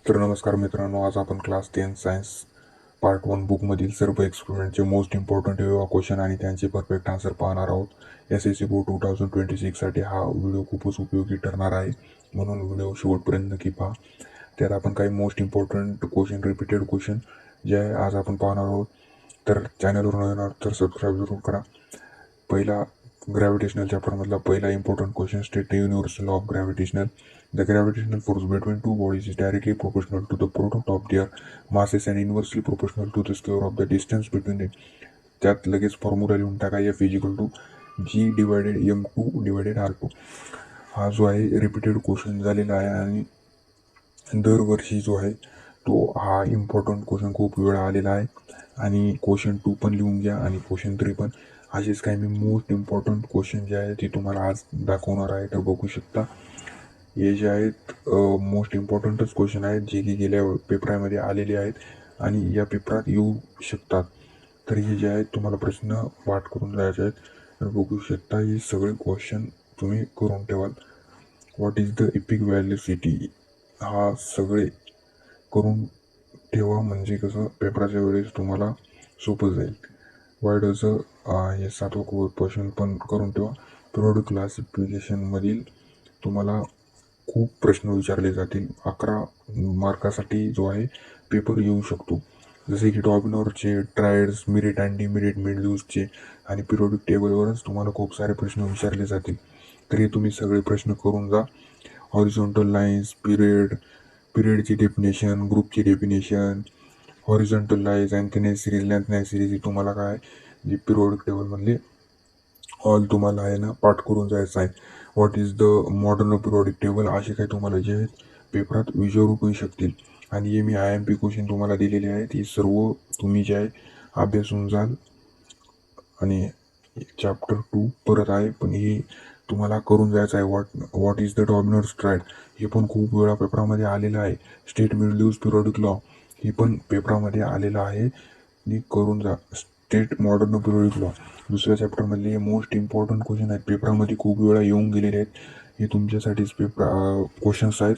तर नमस्कार मित्रांनो, आज आपण क्लास 10 सायन्स पार्ट 1 बुकमधील सर्व एक्सपेरिमेंटचे मोस्ट इम्पॉर्टंट क्वेश्चन आणि त्यांचे परफेक्ट आन्सर पाहणार आहोत. SSC बोर्ड 2026साठी हा व्हिडिओ खूपच उपयोगी ठरणार आहे, म्हणून व्हिडिओ शेवटपर्यंत नक्की पहा. त्यात आपण काही most important question, repeated question जे आहे आज आपण पाहणार आहोत. तर चॅनलवर नवीन आहात तर सबस्क्राईब जरूर करा. पहिला ग्रॅव्हिटेशनल चॅप्टरमधला पहिला important question, state the universal of gravitational. The gravitational force between two bodies is directly proportional to the product of their masses and inversely proportional to the square of the distance between them. त्यात लगेच formula लिहून टाका, F = G / M2 / R2. हा जो आहे repeated question झालेला आहे आणि दरवर्षी जो आहे तो हा इम्पॉर्टंट क्वेश्चन खूप वेळा आलेला आहे. आणि क्वेश्चन 2 पण लिहून घ्या आणि क्वेश्चन 3 पण. असेच काही मी मोस्ट इम्पॉर्टंट क्वेश्चन जे आहे ते तुम्हाला आज दाखवणार आहे. तर बघू शकता, हे जे आहेत मोस्ट इम्पॉर्टंटच क्वेश्चन आहेत, जे की गेल्या पेपरामध्ये आलेले आहेत आणि या पेपरात येऊ शकतात. तर हे जे आहेत तुम्हाला प्रश्न पाठ करून जायचे आहेत. तर बघू शकता, हे सगळे क्वेश्चन तुम्ही करून ठेवाल. व्हॉट इज द इपिक व्हॅलिसिटी, हा सगळे करून ठेवा, म्हणजे कसं पेपराच्या वेळेस तुम्हाला सोपं जाईल. वाय डज हे 7वं क्वेश्चन पण करून ठेवा. पिरियडिक क्लासिफिकेशनमधील तुम्हाला खूप प्रश्न विचारले जातील. 11 मार्कासाठी जो आहे पेपर येऊ शकतो. जसे की डॉमिनोरचे, ट्रायड्स, मिरिट अँड डिमिरिट, मिडल्यूजचे आणि पिरियडिक टेबलवरच तुम्हाला खूप सारे प्रश्न विचारले जातील. तरी तुम्ही सगळे प्रश्न करून जा. हॉरिझॉन्टल लाईन्स, पिरियडची डेफिनेशन, ग्रुपची डेफिनेशन, हॉरिझॉन्टल लाईन्स, अँथेनाईज सिरीज, लॅन्थनाईज सिरीज, ही तुम्हाला काय जे पिरियडिक टेबलमधले ऑल तुम्हाला आहे ना पाठ करून जायचं आहे. What is the modern periodic table, असे काही तुम्हाला जे आहेत पेपरात विचारू पण शकतील. आणि हे मी IMP क्वेश्चन तुम्हाला दिलेले आहेत, हे सर्व तुम्ही जे आहे अभ्यासून जाल. आणि चॅप्टर 2 परत आहे, पण हे तुम्हाला करून जायचं आहे. What is the Dominar STRIDE, हे पण खूप वेळा पेपरामध्ये आलेलं आहे. स्टेट मिडल्यूज पिरियडिक लॉ, हे पण पेपरामध्ये आलेलं आहे, मी करून जा. स्टेट मॉडर्न पिरियडिक लॉ, दुसऱ्या चॅप्टरमधले हे मोस्ट इम्पॉर्टंट क्वेश्चन आहेत, पेपरामध्ये खूप वेळा येऊन गेलेले आहेत. हे तुमच्यासाठीच क्वेश्चन्स आहेत,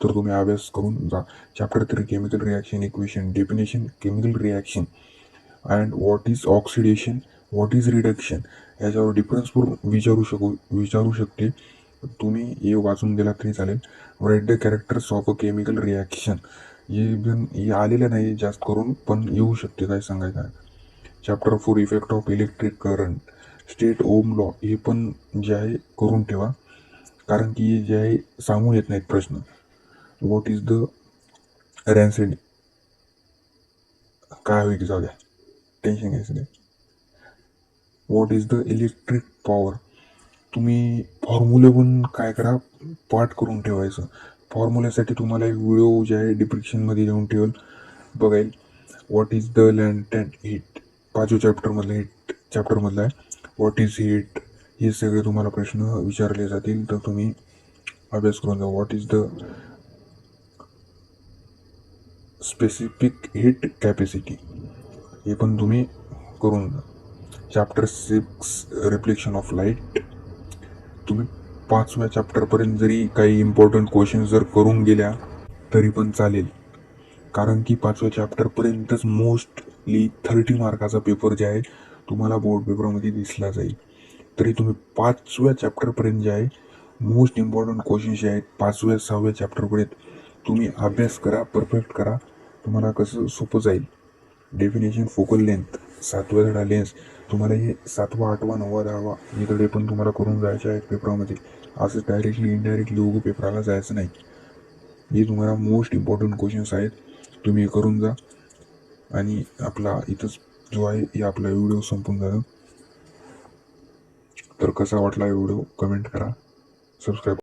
तर तुम्ही अभ्यास करून जा. Chapter 3 chemical reaction equation, definition chemical reaction and what is oxidation, what is reduction, याच्यावर डिफरन्स पण विचारू शकते. तुम्ही हे वाचून गेला तरी चालेल. Write the characters of a chemical reaction, हे आलेलं नाही जास्त करून, पण येऊ शकते, काय सांगायचं आहे. Chapter 4 effect of electric current, state Ohm law, हे पण जे आहे करून ठेवा, कारण की जे आहे सांगून येत नाहीत प्रश्न. व्हॉट इज द रॅन्सिड, काय होईल जाऊ द्या, टेन्शन घ्यायचं नाही. What is the electric power, तुम्ही फॉर्म्युले पण काय करा, पाठ करून ठेवायचं. फॉर्म्युल्यासाठी तुम्हाला एक व्हिडिओ जे आहे डिस्क्रिप्शनमध्ये देऊन ठेवेल, बघायला. व्हॉट इज द लॅन्टेंट हीट, 5व्या चॅप्टरमधला आहे. व्हॉट इज हीट, हे सगळे तुम्हाला प्रश्न विचारले जातील, तर तुम्ही अभ्यास करून जा. What is the specific heat capacity, हे पण तुम्ही करून जा. चॅप्टर 6 रिफ्लेक्शन ऑफ लाईट, तुम्ही 5व्या चॅप्टरपर्यंत जरी काही इम्पॉर्टंट क्वेश्चन जर करून गेल्या तरी पण चालेल, कारण की 5व्या चॅप्टरपर्यंतच मोस्टली 30 मार्काचा पेपर जे आहे तुम्हाला बोर्ड पेपरमध्ये दिसला जाईल. तरी तुम्ही 5व्या चॅप्टरपर्यंत जे आहे मोस्ट इम्पॉर्टंट क्वेश्चन जे आहेत 5व्या 6व्या चॅप्टरपर्यंत तुम्ही अभ्यास करा, परफेक्ट करा, तुम्हाला कसं सोपं जाईल. डेफिनेशन फोकल लेंथ, 7वा धडा लेन्स, तुम्हाला हे 7वा 8वा 9वा 10वा हे धडे पण तुम्हाला करून जायचे आहेत पेपरामध्ये. असं डायरेक्टली इनडायरेक्टली उगं पेपराला जायचं नाही. हे तुम्हाला मोस्ट इम्पॉर्टंट क्वेश्चन्स आहेत, तुम्ही करून जा. आणि आपला इथंच जो आहे हे आपला व्हिडिओ संपून झाला. तर कसा वाटला व्हिडिओ कमेंट करा, सबस्क्राईब